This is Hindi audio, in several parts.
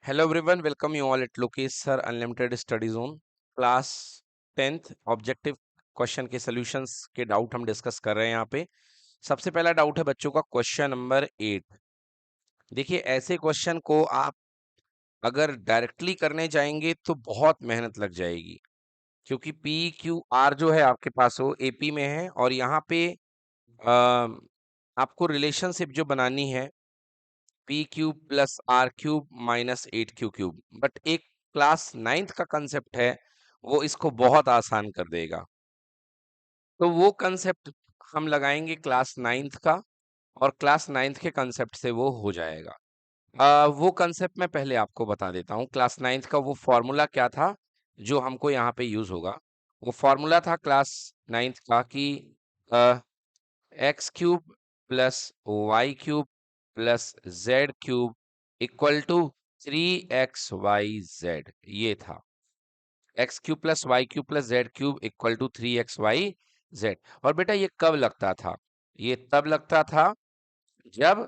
Hello everyone, welcome you all at Lokesh sir unlimited study zone class 10th objective question के सॉल्यूशंस के डाउट हम डिस्कस कर रहे हैं यहाँ पे। सबसे पहला डाउट है बच्चों का क्वेश्चन नंबर 8। देखिए, ऐसे क्वेश्चन को आप अगर डायरेक्टली करने जाएंगे तो बहुत मेहनत लग जाएगी, क्योंकि पी क्यू आर जो है आपके पास वो एपी में है और यहाँ पे आपको रिलेशनशिप जो बनानी है P cube plus R cube minus 8 cube. But एक क्लास 9th का कंसेप्ट है, वो इसको बहुत आसान कर देगा। तो वो कंसेप्ट हम लगाएंगे क्लास 9th का, और क्लास 9th के कंसेप्ट से वो हो जाएगा। वो कंसेप्ट मैं पहले आपको बता देता हूँ। क्लास 9th का वो फॉर्मूला क्या था जो हमको यहाँ पे यूज होगा। वो फॉर्मूला था क्लास 9th का कि X cube plus Y cube plus Z cube equal to 3xyz। ये था X cube plus Y cube plus Z cube equal to 3xyz। और बेटा ये कब लगता था? ये तब लगता था जब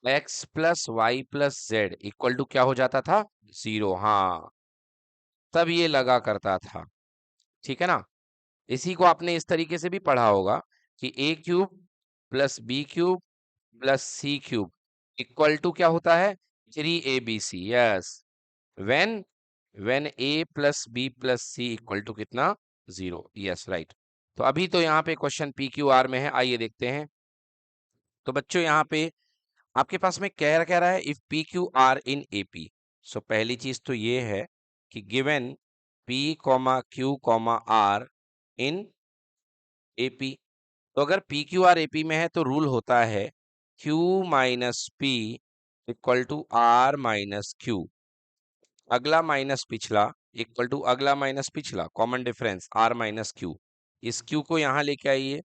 x plus Y plus Z equal to क्या हो जाता था? 0। हाँ, तब ये लगा करता था। ठीक है ना? इसी को आपने इस तरीके से भी पढ़ा होगा कि a cube plus B cube plus C cube equal to क्या होता है? 3abc। Yes, when when a plus B plus C equal to कितना? 0। Yes, right. तो अभी तो यहाँ पे क्वेश्चन पी क्यू आर में है, आइए देखते हैं। तो बच्चों यहाँ पे आपके पास में कह रहा है if P Q R in AP. So पहली चीज तो ये है कि given P comma Q comma R in AP. तो अगर पी क्यू आर एपी में है तो रूल होता है Q minus P equal to R minus Q. अगला माइनस पिछला इक्वल टू अगला माइनस पिछला, common difference R minus Q. इस क्यू को यहां लेके आइए,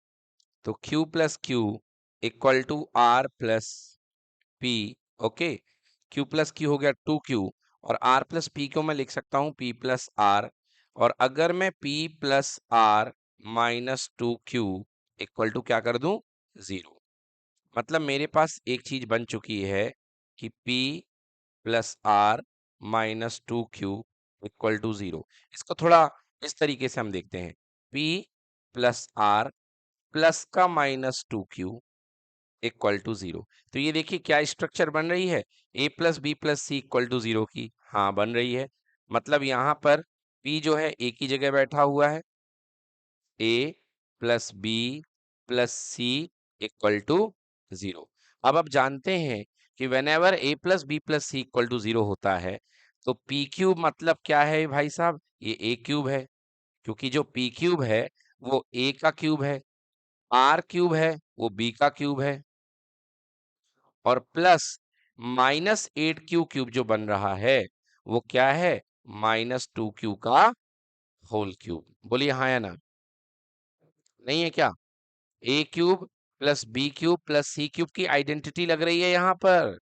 तो Q plus Q equal to R plus P. Okay, Q plus Q हो गया 2Q, और R प्लस पी को मैं लिख सकता हूं P प्लस आर। और अगर मैं P plus R minus 2Q equal to क्या कर दूं? 0। मतलब मेरे पास एक चीज बन चुकी है कि P plus R minus 2Q equal to 0। इसको थोड़ा इस तरीके से हम देखते हैं, P प्लस आर प्लस का माइनस 2Q इक्वल टू 0। तो ये देखिए क्या स्ट्रक्चर बन रही है, a plus B plus C equal to 0 की। हाँ, बन रही है। मतलब यहाँ पर P जो है a की जगह बैठा हुआ है, a plus B plus C equal to 0। अब आप जानते हैं कि whenever a plus B plus C equal to 0 होता है तो p क्यूब मतलब क्या है भाई साहब? ये a क्यूब है, क्योंकि जो p क्यूब है वो a का क्यूब है, r क्यूब है वो b का क्यूब है, और प्लस माइनस 8Q क्यूब जो बन रहा है वो क्या है? माइनस 2Q का होल क्यूब। बोलिए हाँ या ना? नहीं है क्या? A cube plus B cube plus C cube की आइडेंटिटी लग रही है यहाँ पर।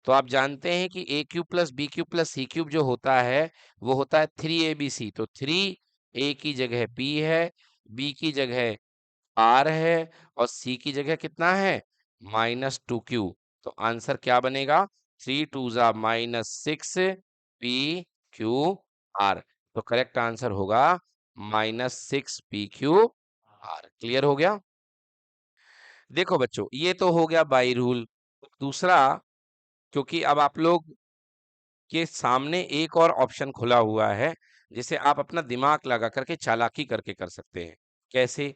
तो आप जानते हैं कि a cube plus B cube plus C cube जो होता है वो होता है 3abc। तो 3 a की जगह p है, b की जगह r है, और c की जगह कितना है? Minus 2Q। तो आंसर क्या बनेगा? 3 2 माइनस 6 p q r। तो करेक्ट आंसर होगा -6 p q r। क्लियर हो गया? देखो बच्चों, ये तो हो गया बाई रूल। दूसरा, क्योंकि अब आप लोग के सामने एक और ऑप्शन खुला हुआ है जिसे आप अपना दिमाग लगा करके चालाकी करके कर सकते हैं। कैसे?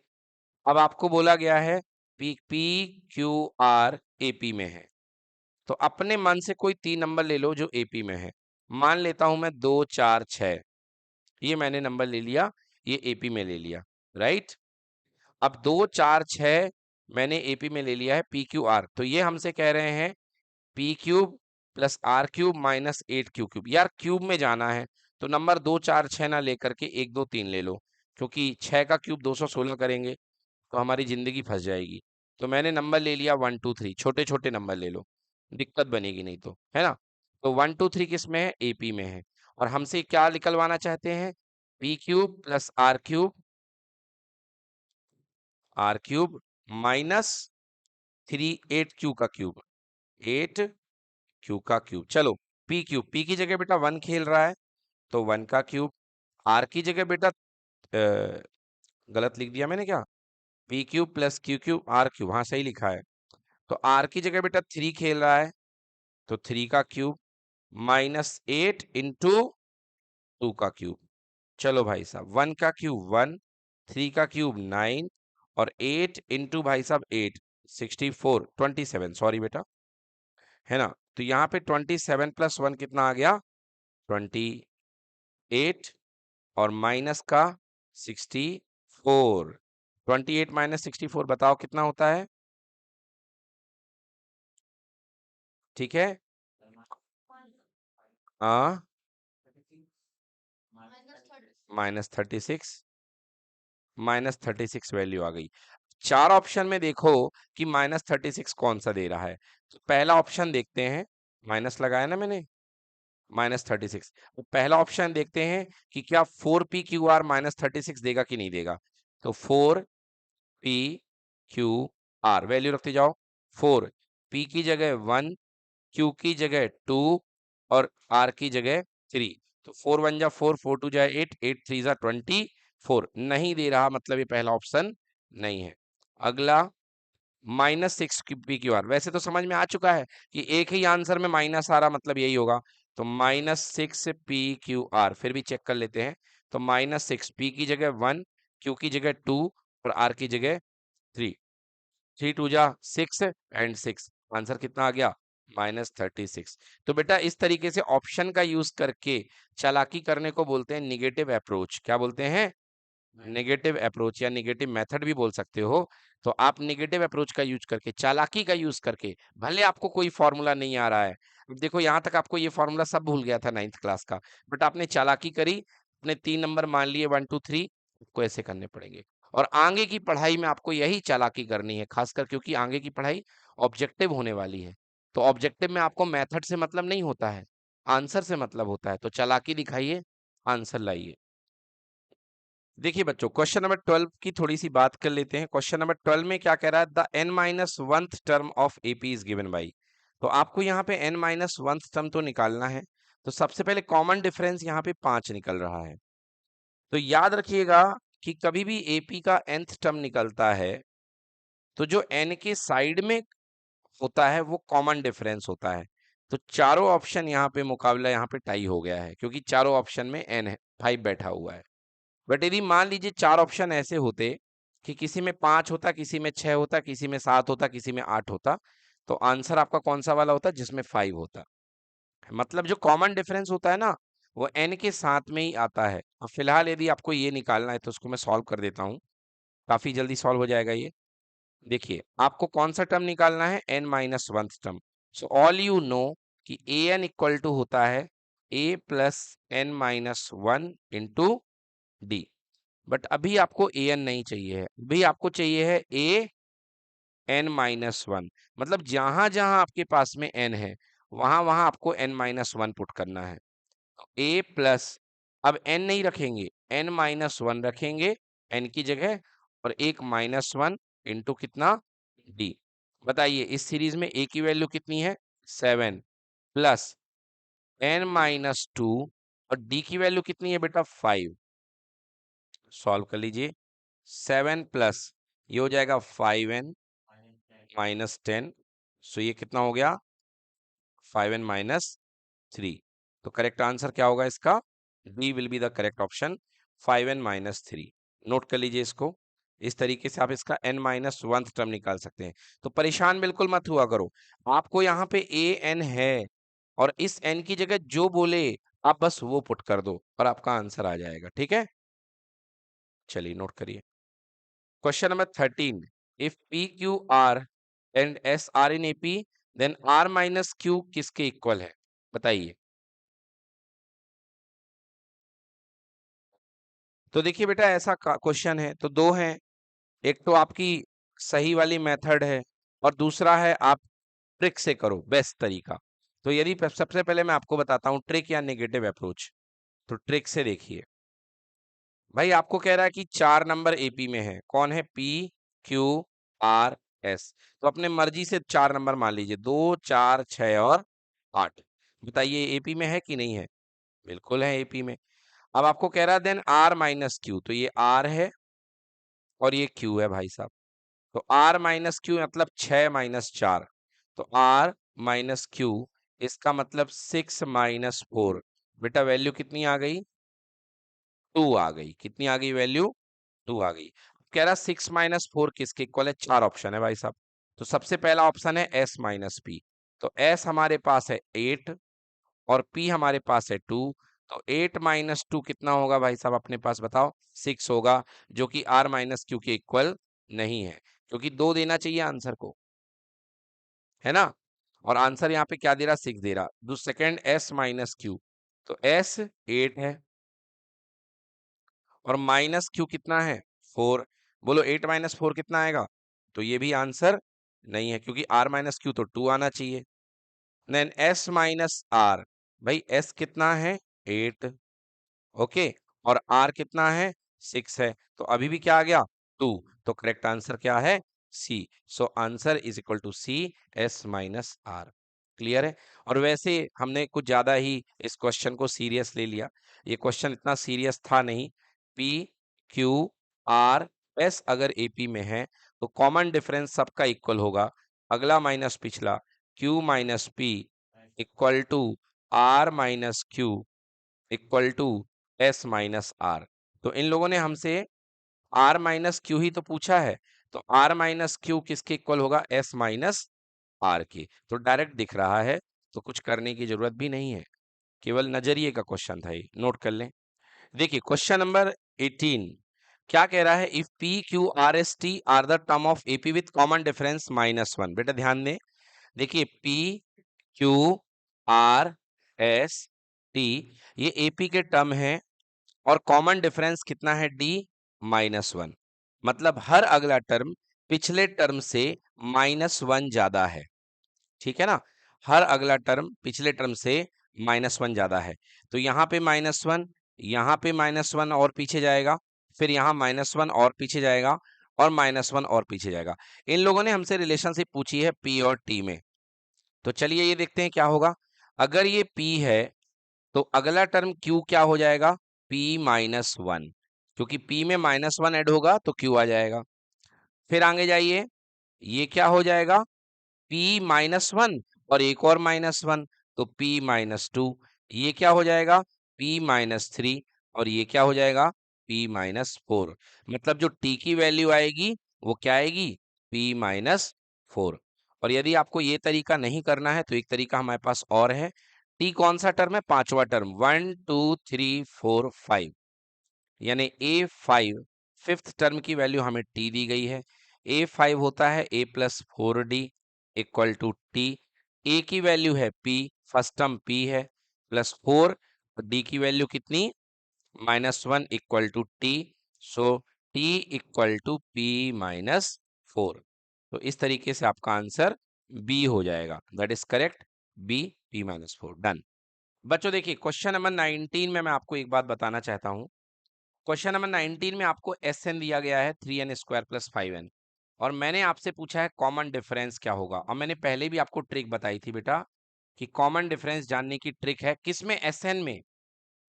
अब आपको बोला गया है P P Q are AP में है, तो अपने मन से कोई 3 नंबर ले लो जो एपी में है। मान लेता हूं मैं 2 4 6, ये मैंने नंबर ले लिया, ये एपी में ले लिया, राइट। अब 2 4 6 मैंने एपी में ले लिया है पी क्यू आर, तो ये हमसे कह रहे हैं P cube plus R cube minus 8Q cube. यार क्यूब में जाना है तो नंबर 2 4 6 ना लेकर के 1 2 3 ले लो, क्योंकि 6 का क्यूब 216 करेंगे तो हमारी जिंदगी फंस जाएगी। तो मैंने नंबर ले लिया 1 2 3, छोटे छोटे नंबर ले लो, दिक्कत बनेगी नहीं तो, है ना। तो 1 2 3 किस में है? एपी में है। और हमसे क्या निकलवाना चाहते हैं? P cube plus R cube minus 8Q का क्यूब, 8Q का क्यूब। चलो, पी क्यूब, पी की जगह बेटा 1 खेल रहा है तो 1 का क्यूब, आर की जगह बेटा गलत लिख दिया मैंने क्या, P cube plus Q cube R cube, हाँ सही लिखा है। तो आर की जगह बेटा 3 खेल रहा है तो 3 का क्यूब -8 इंटू 2 का क्यूब। चलो भाई साहब 1 का क्यूब 1, 3 का क्यूब 9 और 8 इंटू भाई साहब 8 64 27, सॉरी बेटा, है ना। तो यहाँ पे 27 प्लस 1 कितना आ गया 28 और माइनस का 64, 28 माइनस 64 बताओ कितना होता है, ठीक है। हाँ -36, -36 वैल्यू आ गई। चार ऑप्शन में देखो कि -36 कौन सा दे रहा है। तो पहला ऑप्शन देखते हैं, माइनस लगाया ना मैंने, -36। तो पहला ऑप्शन देखते हैं कि क्या 4p_QR -36 देगा कि नहीं देगा। तो 4p_QR वैल्यू रखते जाओ, 4 p की जगह 1, q की जगह 2 और r की जगह 3। तो 4 1 जा 4, 4 2 जा 8, 8 3 जा 24, नहीं दे रहा, मतलब ये पहला ऑप्शन नहीं है। अगला -6 p_QR, वैसे तो समझ में आ चुका है कि एक ही आंसर में माइनस आ रहा, मतलब यही होगा। तो -6 p_QR फिर भी चेक कर लेते हैं। तो -6 p की जगह 1, q की जगह 2 और r की जगह 3, 3 2 जा 6 एंड 6, आंसर कितना आ गया -36। तो बेटा इस तरीके से ऑप्शन का यूज करके चालाकी करने को बोलते हैं निगेटिव अप्रोच। क्या बोलते हैं, नेगेटिव अप्रोच या नेगेटिव मेथड भी बोल सकते हो। तो आप नेगेटिव अप्रोच का यूज करके, चालाकी का यूज करके, भले आपको कोई फॉर्मूला नहीं आ रहा है, अब देखो यहाँ तक आपको ये फॉर्मूला सब भूल गया था 9th क्लास का, बट आपने चालाकी करी, अपने 3 नंबर मान लिए 1 2 3, आपको ऐसे करने पड़ेंगे। और आगे की पढ़ाई में आपको यही चालाकी करनी है, खासकर क्योंकि आगे की पढ़ाई ऑब्जेक्टिव होने वाली है। तो ऑब्जेक्टिव में आपको मेथड से मतलब नहीं होता है, आंसर से मतलब होता है। तो चालाकी दिखाइए, आंसर लाइए। देखिए बच्चों, क्वेश्चन नंबर 12 की थोड़ी सी बात कर लेते हैं। क्वेश्चन नंबर 12 में क्या कह रहा है, the n-1th term of AP is given by. तो आपको यहाँ पे n-1th टर्म तो निकालना है। तो सबसे पहले कॉमन डिफरेंस यहाँ पे 5 निकल रहा है। तो याद रखिएगा कि कभी भी एपी का nth टर्म निकलता है तो जो n के साइड में होता है वो कॉमन डिफरेंस होता है। तो चारों ऑप्शन यहाँ पे मुकाबला यहाँ पे टाई हो गया है, क्योंकि चारों ऑप्शन में n है, 5 बैठा हुआ है। बट यदि मान लीजिए चार ऑप्शन ऐसे होते कि किसी में 5 होता, किसी में 6 होता, किसी में 7 होता, किसी में 8 होता, तो आंसर आपका कौन सा वाला होता, जिसमें 5 होता। मतलब जो कॉमन डिफरेंस होता है ना, वो n के साथ में ही आता है। अब फिलहाल यदि आपको ये निकालना है तो उसको मैं सॉल्व कर देता हूँ, काफी जल्दी सॉल्व हो जाएगा ये। देखिए आपको कौन सा टर्म निकालना है, n-1th term. So all you no कि an इक्वल टू होता है a plus n-1 into d। But अभी आपको an नहीं चाहिए है, अभी आपको चाहिए है a n-1। मतलब जहां जहां आपके पास में n है वहां वहां आपको n-1 पुट करना है। a प्लस, अब n नहीं रखेंगे, n-1 रखेंगे n की जगह, और एक -1 इंटू कितना d। बताइए इस सीरीज में a की वैल्यू कितनी है 7 प्लस n-2 और d की वैल्यू कितनी है बेटा 5। सॉल्व कर लीजिए, 7 प्लस ये हो जाएगा 5n-10। सो ये कितना हो गया 5n-3। तो करेक्ट आंसर क्या होगा इसका, D will be the correct option, 5n-3। Note कर लीजिए इसको। इस तरीके से आप इसका n-1th टर्म निकाल सकते हैं। तो परेशान बिल्कुल मत हुआ करो, आपको यहाँ पे ए एन है और इस n की जगह जो बोले आप बस वो पुट कर दो और आपका आंसर आ जाएगा, ठीक है। चलिए नोट करिए। Question number 13, if P Q R and S R in AP then R minus Q किसके इक्वल है, बताइए। तो देखिए बेटा ऐसा क्वेश्चन है तो दो हैं, एक तो आपकी सही वाली मेथड है और दूसरा है आप ट्रिक से करो, बेस्ट तरीका। तो यदि सबसे पहले मैं आपको बताता हूँ ट्रिक या नेगेटिव अप्रोच। तो ट्रिक से देखिए, भाई आपको कह रहा है कि 4 नंबर एपी में है, कौन है, पी क्यू आर एस। तो अपने मर्जी से 4 नंबर मान लीजिए, 2 4 6 और 8। बताइए एपी में है कि नहीं है? बिल्कुल है एपी में। अब आपको कह रहा है देन आर माइनस क्यू, तो ये आर है और ये क्यू है भाई साहब। तो आर माइनस क्यू मतलब 6 - 4, तो आर माइनस क्यू, इसका मतलब 6 - 4। बेटा वैल्यू कितनी आ गई? 2 आ गई। कितनी आ गई वैल्यू? 2 आ गई। कह रहा 6 - 4 किसके इक्वल है? 4 ऑप्शन है भाई साहब। तो सबसे पहला ऑप्शन है एस माइनस पी। तो एस हमारे पास है 8 और पी हमारे पास है 2। तो 8 - 2 कितना होगा भाई साहब अपने पास? बताओ। 6 होगा, जो कि आर माइनस क्यू के इक्वल नहीं है, क्योंकि 2 देना चाहिए आंसर को, है ना। और आंसर यहाँ पे क्या दे रहा? 6 दे रहा। दो सेकेंड एस माइनस क्यू, तो एस 8 है और माइनस क्यू कितना है? 4। बोलो 8 - 4 कितना आएगा? तो ये भी आंसर नहीं है, क्योंकि आर माइनस क्यू तो 2 आना चाहिए। देन एस माइनस आर, भाई एस कितना है? 8। ओके, और आर कितना है? 6 है। तो अभी भी क्या आ गया? 2। तो करेक्ट आंसर क्या है? C. So answer is equal to C, S minus R. Clear है। और वैसे हमने कुछ ज्यादा ही इस क्वेश्चन को सीरियस ले लिया। ये क्वेश्चन इतना सीरियस था नहीं। पी क्यू आर एस अगर एपी में है तो कॉमन डिफरेंस सबका इक्वल होगा, अगला माइनस पिछला, Q minus P equal to R minus Q equal to S minus R. तो इन लोगों ने हमसे आर माइनस क्यू ही तो पूछा है, तो आर माइनस क्यू किसके इक्वल होगा? एस माइनस आर की। तो डायरेक्ट दिख रहा है, तो कुछ करने की जरूरत भी नहीं है, केवल नजरिए का क्वेश्चन था ये, नोट कर लें। देखिए क्वेश्चन नंबर 18 क्या कह रहा है? If P Q R S T R the term of AP with common difference -1। बेटा ध्यान दें, देखिए P Q R S T ये एपी के टर्म है और कॉमन डिफरेंस कितना है? D-1। मतलब हर अगला टर्म पिछले टर्म से -1 ज्यादा है, ठीक है ना। हर अगला टर्म पिछले टर्म से -1 ज्यादा है। तो यहाँ पे -1, यहाँ पे -1 और पीछे जाएगा, फिर यहाँ -1 और पीछे जाएगा, और -1 और पीछे जाएगा। इन लोगों ने हमसे रिलेशनशिप पूछी है P और T में। तो चलिए ये देखते हैं क्या होगा। अगर ये P है तो अगला टर्म Q क्या हो जाएगा? P-1, क्योंकि P में -1 ऐड होगा तो Q आ जाएगा। फिर आगे जाइए, ये क्या हो जाएगा? P-1 और एक और -1, तो P-2। ये क्या हो जाएगा? P-3 और ये क्या हो जाएगा? P-4। मतलब जो T की वैल्यू आएगी वो क्या आएगी? P-4। और यदि आपको ये तरीका नहीं करना है तो एक तरीका हमारे पास और है। T कौन सा टर्म है? पांचवा टर्म, 1 2 3 4 5, यानी A5 फिफ्थ टर्म की वैल्यू हमें T दी गई है। A5 होता है A+4D equal to T। A की वैल्यू है P, फर्स्ट टर्म P है, +4, D की वैल्यू कितनी? -1 equal to T। So T equal to P-4। तो इस तरीके से आपका आंसर B हो जाएगा। That is correct, B, P-4। Done. बच्चों देखिए क्वेश्चन नंबर 19 में मैं आपको एक बात बताना चाहता हूं। क्वेश्चन नंबर 19 में आपको एस एन दिया गया है 3n² + 5n, और मैंने आपसे पूछा है कॉमन डिफरेंस क्या होगा। और मैंने पहले भी आपको ट्रिक बताई थी बेटा कि कॉमन डिफरेंस जानने की ट्रिक है किसमें? एस एन में।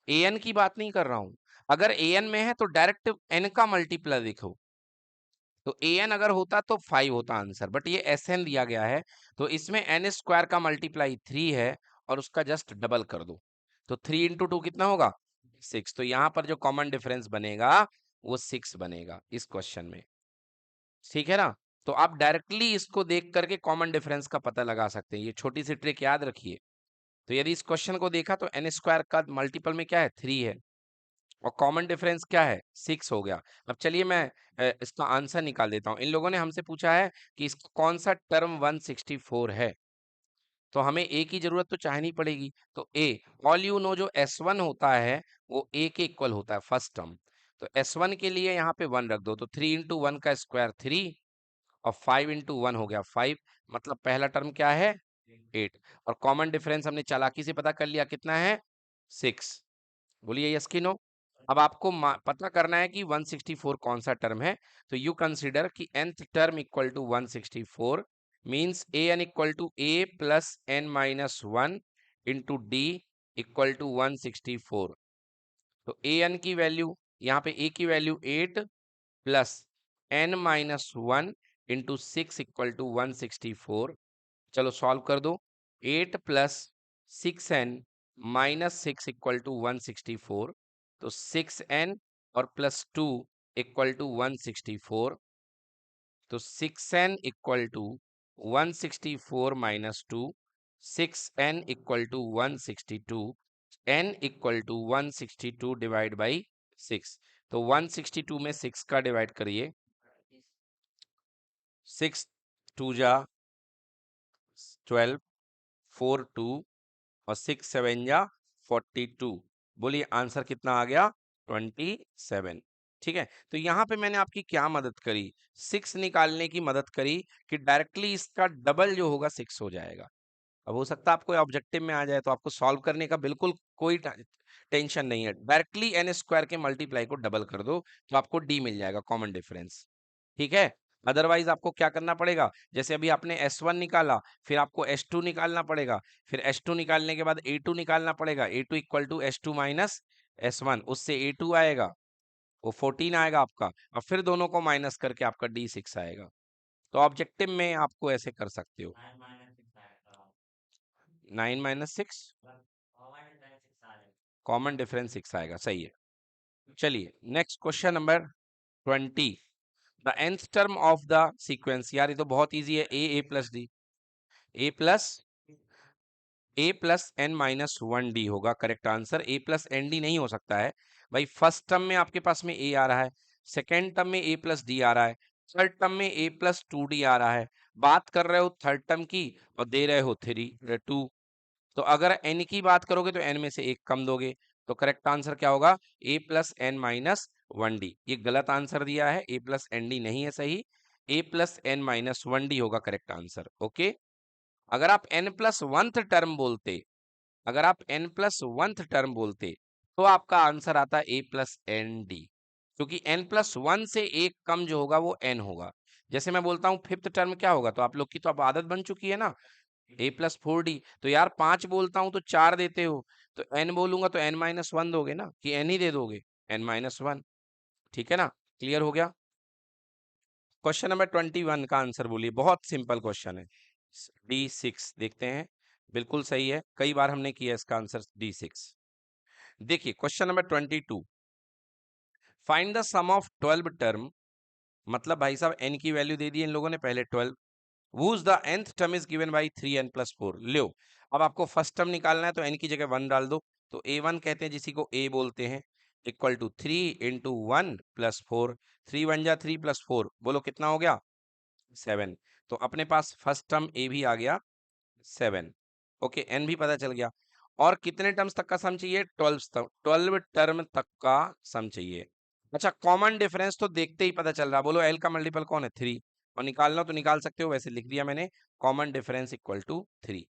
ए एन की बात नहीं कर रहा हूं। अगर ए एन में है तो डायरेक्ट एन का मल्टीप्लाई लिखो, तो ए एन अगर होता तो 5 होता आंसर, बट ये एस एन दिया गया है, तो इसमें n² का मल्टीप्लाई 3 है और उसका जस्ट डबल कर दो। तो 3 × 2 कितना होगा? 6। तो यहां पर जो कॉमन डिफरेंस बनेगा वो 6 बनेगा इस क्वेश्चन में, ठीक है ना। तो आप डायरेक्टली इसको देख करके कॉमन डिफरेंस का पता लगा सकते हैं, ये छोटी सी ट्रिक याद रखिए। तो यदि इस क्वेश्चन को देखा तो n² का मल्टीपल में क्या है? 3 है, और कॉमन डिफरेंस क्या है? 6 हो गया। अब चलिए मैं इसका आंसर निकाल देता हूं। इन लोगों ने हमसे पूछा है कि इसका कौन सा टर्म 164 है, तो हमें ए की जरूरत तो चाहनी पड़ेगी। तो ए, ऑल यू नो जो S1 होता है वो ए के इक्वल होता है, फर्स्ट टर्म। तो S1 के लिए यहाँ पे 1 रख दो, तो 3 × 1 का स्क्वायर 3 और 5 × 1 हो गया 5। मतलब पहला टर्म क्या है? 8। और कॉमन डिफरेंस हमने चालाकी से पता कर लिया, कितना है? 6। बोलिए यस की नो। अब आपको पता करना है कि 164 कौन सा टर्म है। तो यू कंसीडर कि nth term equal to 164 means an equal to a + n - 1 into D equal to 164। तो ए एन की वैल्यू, यहाँ पे ए की वैल्यू 8 प्लस n-1 इंटू 6 इक्वल टू 164। चलो सॉल्व कर दो। 8 plus 6n minus 6 equal to 164। तो 6n और प्लस 2 इक्वल टू 164। तो 6n equal to 164 minus 2, 6n equal to 162, n equal to 162 divide by 6। तो 162 में 6 का डिवाइड करिए, 6 2 जा 12, 4 2 और 6 7 जा 42। बोलिए आंसर कितना आ गया? 27। ठीक है, तो यहाँ पे मैंने आपकी क्या मदद करी? 6 निकालने की मदद करी कि डायरेक्टली इसका डबल जो होगा 6 हो जाएगा। अब हो सकता है आपको ऑब्जेक्टिव में आ जाए तो आपको सॉल्व करने का बिल्कुल कोई टेंशन नहीं है। डायरेक्टली एन स्क्वायर के मल्टीप्लाई को डबल कर दो तो आपको डी मिल जाएगा, कॉमन डिफरेंस। ठीक है, अदरवाइज आपको क्या करना पड़ेगा? जैसे अभी आपने S1 निकाला, फिर आपको S2 निकालना पड़ेगा, फिर S2 निकालने के बाद A2 निकालना पड़ेगा। A2 equal to S2 minus S1, उससे A2 आएगा, वो 14 आएगा आपका, और फिर दोनों को माइनस करके आपका D6 आएगा। तो ऑब्जेक्टिव में आपको ऐसे कर सकते हो। 9 - 6 कॉमन डिफरेंस 6 आएगा, सही है। चलिए next question number 20। The nth term of the sequence, यार ये तो बहुत इजी है। ए प्लस डी, ए प्लस एन माइनस 1 डी होगा करेक्ट आंसर। ए प्लस एन डी नहीं हो सकता है भाई। फर्स्ट टर्म में आपके पास में ए आ रहा है, सेकेंड टर्म में ए प्लस डी आ रहा है, थर्ड टर्म में ए प्लस 2 डी आ रहा है। बात कर रहे हो थर्ड टर्म की और दे रहे हो 2। तो अगर n की बात करोगे तो n में से एक कम दोगे, तो करेक्ट आंसर क्या होगा? a plus N minus 1 D. ये गलत आंसर दिया है, a प्लस एन डी नहीं है सही, a plus N minus 1 D होगा करेक्ट आंसर। ओके, अगर आप n प्लस वंथ टर्म बोलते, अगर आप n प्लस वंथ टर्म बोलते तो आपका आंसर आता ए प्लस एन डी, क्योंकि n प्लस 1 से एक कम जो होगा वो n होगा। जैसे मैं बोलता हूँ फिफ्थ टर्म क्या होगा, तो आप लोग की तो अब आदत बन चुकी है ना, a+4d। तो यार 5 बोलता हूं तो 4 देते हो, तो n बोलूंगा तो n-1 दोगे ना, कि n ही दे दोगे? n-1। ठीक है ना, क्लियर हो गया? क्वेश्चन नंबर 21 का आंसर बोलिए, बहुत सिंपल क्वेश्चन है। D6 देखते हैं, बिल्कुल सही है, कई बार हमने किया इसका आंसर D6। देखिए question number 22, find the sum of 12 term. मतलब भाई साहब n की वैल्यू दे दी इन लोगों ने पहले 12, whose the nth term is given by 3n plus 4। लो, अब आपको फर्स्ट टर्म निकालना है तो n की जगह 1 डाल दो। तो a1 कहते हैं जिसी को a बोलते हैं, इक्वल टू 3 इंटू 1 प्लस 4। 3 1 जा 3 प्लस 4, बोलो कितना हो गया? 7। तो अपने पास फर्स्ट टर्म a भी आ गया 7। ओके, n भी पता चल गया। और कितने टर्म्स तक का सम चाहिए? 12 टर्म तक का सम चाहिए। अच्छा, कॉमन डिफरेंस तो देखते ही पता चल रहा, बोलो l का मल्टीपल कौन है? 3। और निकालना तो निकाल सकते हो, वैसे लिख दिया मैंने, कॉमन डिफरेंस इक्वल टू 3।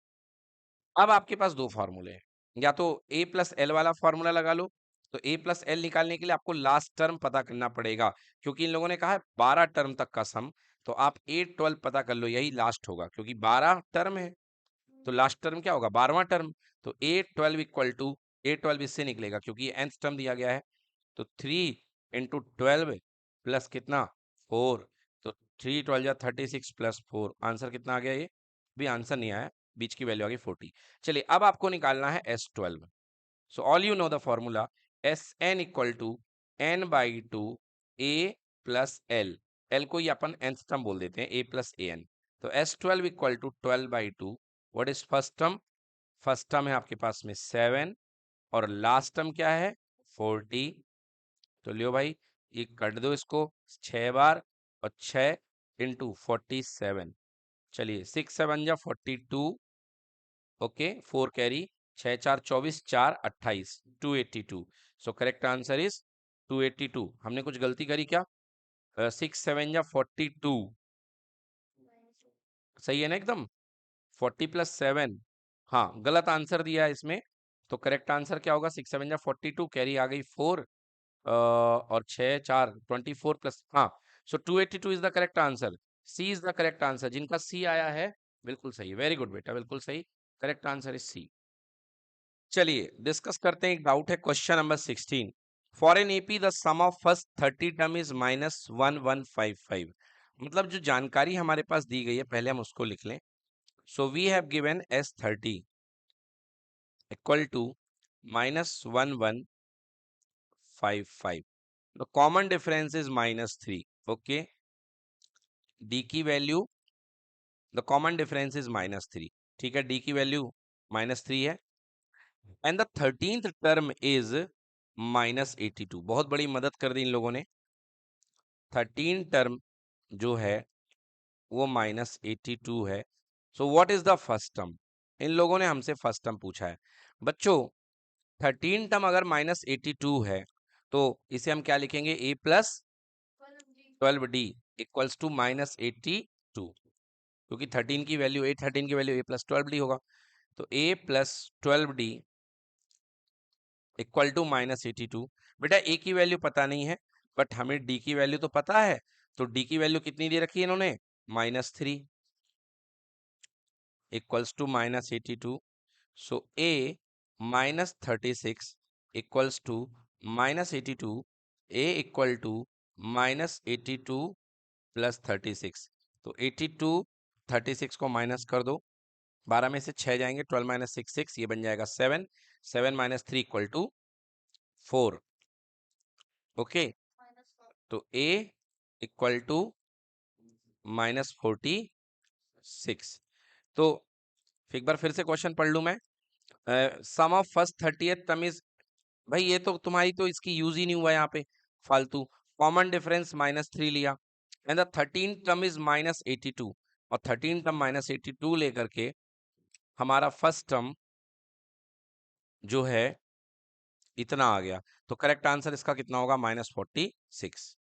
अब आपके पास दो फॉर्मूले हैं, या तो a प्लस एल वाला फॉर्मूला लगा लो। तो a प्लस एल निकालने के लिए आपको लास्ट टर्म पता करना पड़ेगा, क्योंकि इन लोगों ने कहा है 12 टर्म तक का सम। तो आप a12 पता कर लो, यही लास्ट होगा, क्योंकि 12 टर्म है तो लास्ट टर्म क्या होगा? 12वां टर्म। तो a12 इक्वल टू, a12 इससे निकलेगा क्योंकि ये nth टर्म दिया गया है। तो 3 इंटू 12 प्लस कितना? 4। तो 3 12 जा 36 प्लस 4, आंसर कितना आ गया? ये भी आंसर नहीं आया, बीच की वैल्यू आ गई 40। चलिए अब आपको निकालना है S12। So all you know the formula, Sn equal to n by 2 a plus L. L को ही अपन nth टर्म बोल देते हैं, a प्लस ए एन। तो S12 equal to 12 by 2। What is first term? First term है आपके पास में 7, और लास्ट टर्म क्या है? 40। तो लियो भाई, ये कट दो इसको 6 बार, और 6 इंटू 47। चलिए 6 7 जा 42। Okay, 4 carry, 6 4 24, 4 28, 282। So correct answer is 282। हमने कुछ गलती करी क्या? 6 7 जा 42, सही है ना एकदम? 40 प्लस 7, हाँ गलत आंसर दिया है इसमें। तो करेक्ट आंसर क्या होगा? 6 7 जा 42, कैरी आ गई 4, और 6 4 24 प्लस, हाँ। So 282 is the correct answer. C is the correct answer. जिनका सी आया है बिल्कुल सही, वेरी गुड बेटा, बिल्कुल सही। Correct answer is C. चलिए डिस्कस करते हैं, एक डाउट है question number 16। For an AP the sum of first 30 term is -1155। मतलब जो जानकारी हमारे पास दी गई है पहले हम उसको लिख लें। So we have given S30 equal to -1155। The common difference is -3। Okay, D की value, the common difference is -3। ठीक है, डी की वैल्यू -3 है and the 13th term is -82। बहुत बड़ी मदद कर दी इन लोगों ने। 13 टर्म जो है वो -82 है। So what is the first term? इन लोगों ने हमसे फर्स्ट टर्म पूछा है। बच्चों 13 टर्म अगर -82 है तो इसे हम क्या लिखेंगे? a plus 12d equals to -82, क्योंकि 13 की वैल्यू a प्लस 12d होगा। तो a plus 12d equal to -82। बेटा a की वैल्यू पता नहीं है बट हमें d की वैल्यू तो पता है। तो d की वैल्यू कितनी दे रखी है इन्होंने? -3 equals to -82। So a -36 equals to -82। a equal to -82 plus 36। तो 82 36 को माइनस कर दो, 12 में से 6 जाएंगे, 12 माइनस 6 6, ये बन जाएगा 7। 7 माइनस 3 इक्वल टू 4। ओके, तो a इक्वल टू -46। तो एक बार फिर से क्वेश्चन पढ़ लूं मैं। Sum of first 30th term is, भाई ये तो तुम्हारी तो इसकी यूज ही नहीं हुआ यहाँ पे, फालतू। कॉमन डिफरेंस -3 लिया एंड द 13 टर्म इज -82, और 13 टर्म -82 लेकर के हमारा फर्स्ट टर्म जो है इतना आ गया। तो करेक्ट आंसर इसका कितना होगा? -46।